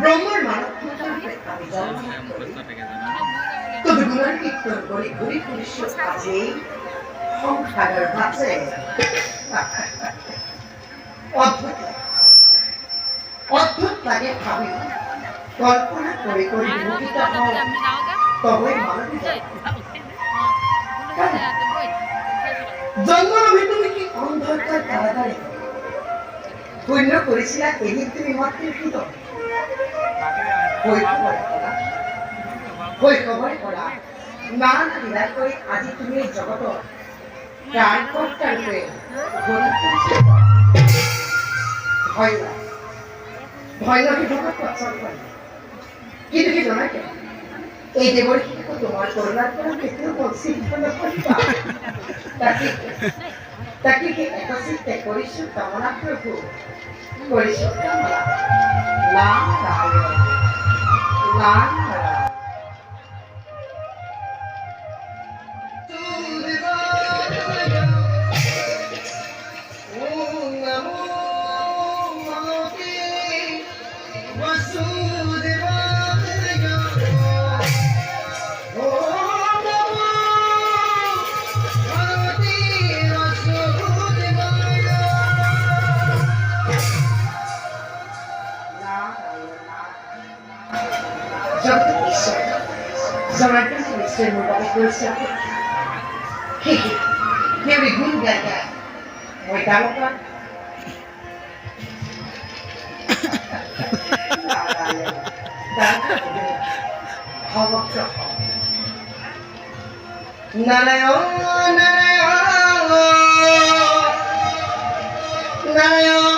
ব্রহ্মার মানব তবে গুণার কীর্তন করে ঘুরি পুরুষ কাজে সংসারের কাছে অদ্ভুত অদ্ভুত লাগে ভাবে কল্পনা করে করে মুখিত হও তবে মানবী জন্মভূমি তুমি কি অন্ধকার কারাগারে পূর্ণ করেছিলা এদিন তুমি মাত্র কৃত খবর করা না বিরাট করে আজি তুমি এই জগত প্রাণকর্তার রূপে ভয় ভয় লাগে জগৎ প্রচার করে কিন্তু কি জানা কেন এই দেবর কিন্তু তোমার করোনার কোনো ক্ষেত্রে সিদ্ধ করিবা তাকে কি একসিদ্ধে করিস কামনা প্রভু করিস কামনা Narayan Narayan Zamankan semester mudah berusaha. Hehe, dia bingung gaya. Mau tahu kan? Dan hawa cakap. Narayan, Narayan, Narayan.